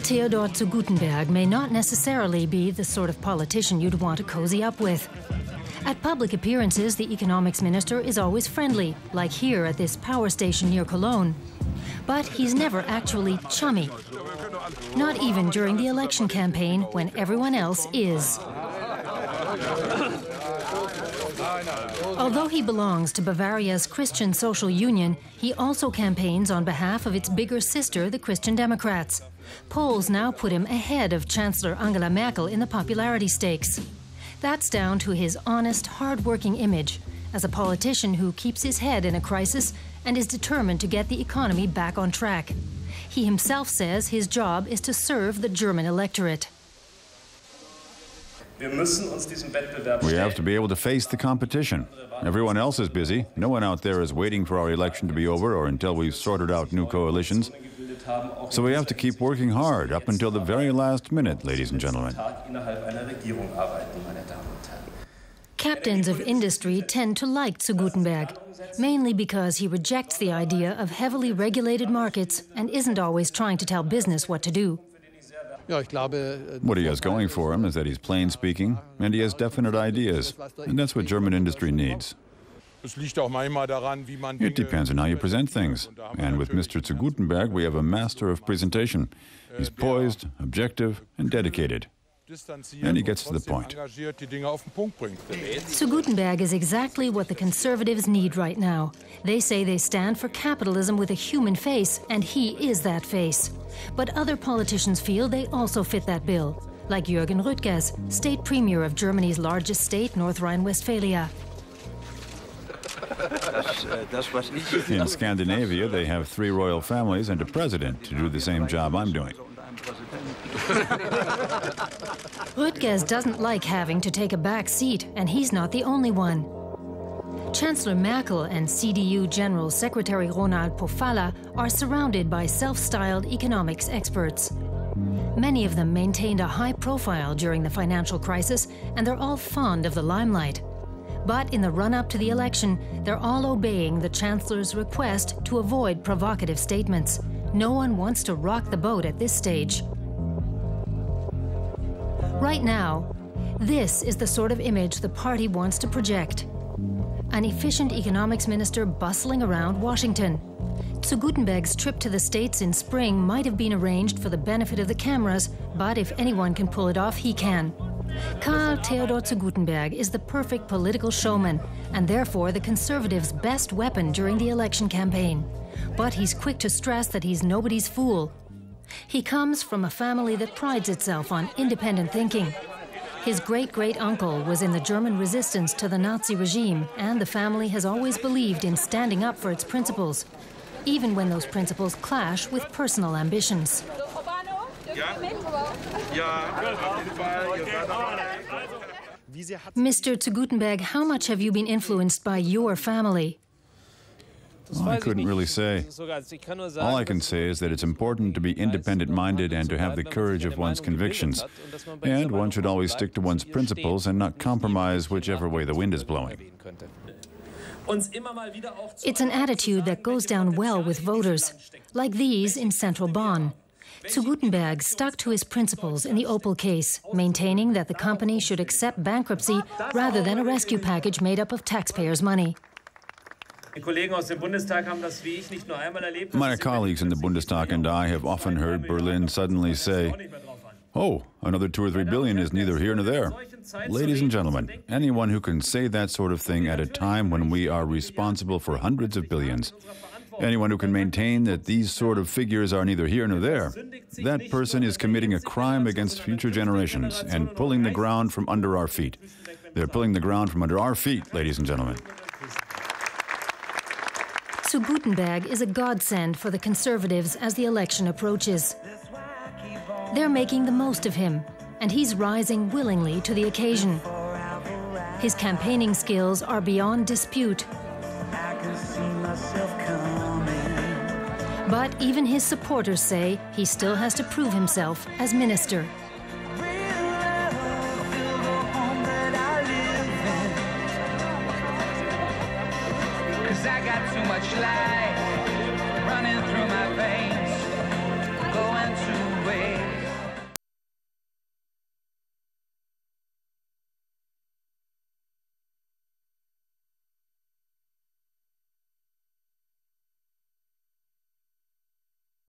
Karl-Theodor zu Guttenberg may not necessarily be the sort of politician you'd want to cozy up with. At public appearances, the economics minister is always friendly, like here at this power station near Cologne. But he's never actually chummy. Not even during the election campaign, when everyone else is. Although he belongs to Bavaria's Christian Social Union, he also campaigns on behalf of its bigger sister, the Christian Democrats. Polls now put him ahead of Chancellor Angela Merkel in the popularity stakes. That's down to his honest, hard-working image as a politician who keeps his head in a crisis and is determined to get the economy back on track. He himself says his job is to serve the German electorate. We have to be able to face the competition. Everyone else is busy. No one out there is waiting for our election to be over or until we've sorted out new coalitions. So we have to keep working hard up until the very last minute, ladies and gentlemen. Captains of industry tend to like zu Guttenberg, mainly because he rejects the idea of heavily regulated markets and isn't always trying to tell business what to do. What he has going for him is that he's plain speaking, and he has definite ideas, and that's what German industry needs. It depends on how you present things, and with Mr. zu Guttenberg we have a master of presentation. He's poised, objective, and dedicated. And he gets to the point. Zu Guttenberg is exactly what the Conservatives need right now. They say they stand for capitalism with a human face, and he is that face. But other politicians feel they also fit that bill, like Jürgen Rüttgers, state premier of Germany's largest state, North Rhine-Westphalia. In Scandinavia, they have 3 royal families and a president to do the same job I'm doing. Rüttgers doesn't like having to take a back seat, and he's not the only one. Chancellor Merkel and CDU General Secretary Ronald Pofalla are surrounded by self-styled economics experts. Many of them maintained a high profile during the financial crisis, and they're all fond of the limelight. But in the run-up to the election, they're all obeying the Chancellor's request to avoid provocative statements. No one wants to rock the boat at this stage. Right now, this is the sort of image the party wants to project. An efficient economics minister bustling around Washington. Zu Guttenberg's trip to the States in spring might have been arranged for the benefit of the cameras, but if anyone can pull it off, he can. Karl-Theodor zu Guttenberg is the perfect political showman, and therefore the Conservatives' best weapon during the election campaign. But he's quick to stress that he's nobody's fool. He comes from a family that prides itself on independent thinking. His great-great-uncle was in the German resistance to the Nazi regime, and the family has always believed in standing up for its principles, even when those principles clash with personal ambitions. Mr. zu Guttenberg, how much have you been influenced by your family? Well, I couldn't really say. All I can say is that it's important to be independent-minded and to have the courage of one's convictions. And one should always stick to one's principles and not compromise whichever way the wind is blowing. It's an attitude that goes down well with voters, like these in central Bonn. Zu Guttenberg stuck to his principles in the Opel case, maintaining that the company should accept bankruptcy rather than a rescue package made up of taxpayers' money. My colleagues in the Bundestag and I have often heard Berlin suddenly say, "Oh, another 2 or 3 billion is neither here nor there." Ladies and gentlemen, anyone who can say that sort of thing at a time when we are responsible for hundreds of billions, anyone who can maintain that these sort of figures are neither here nor there, that person is committing a crime against future generations and pulling the ground from under our feet. They're pulling the ground from under our feet, ladies and gentlemen. Zu Guttenberg is a godsend for the Conservatives as the election approaches. They're making the most of him, and he's rising willingly to the occasion. His campaigning skills are beyond dispute. But even his supporters say he still has to prove himself as minister. I got too much light.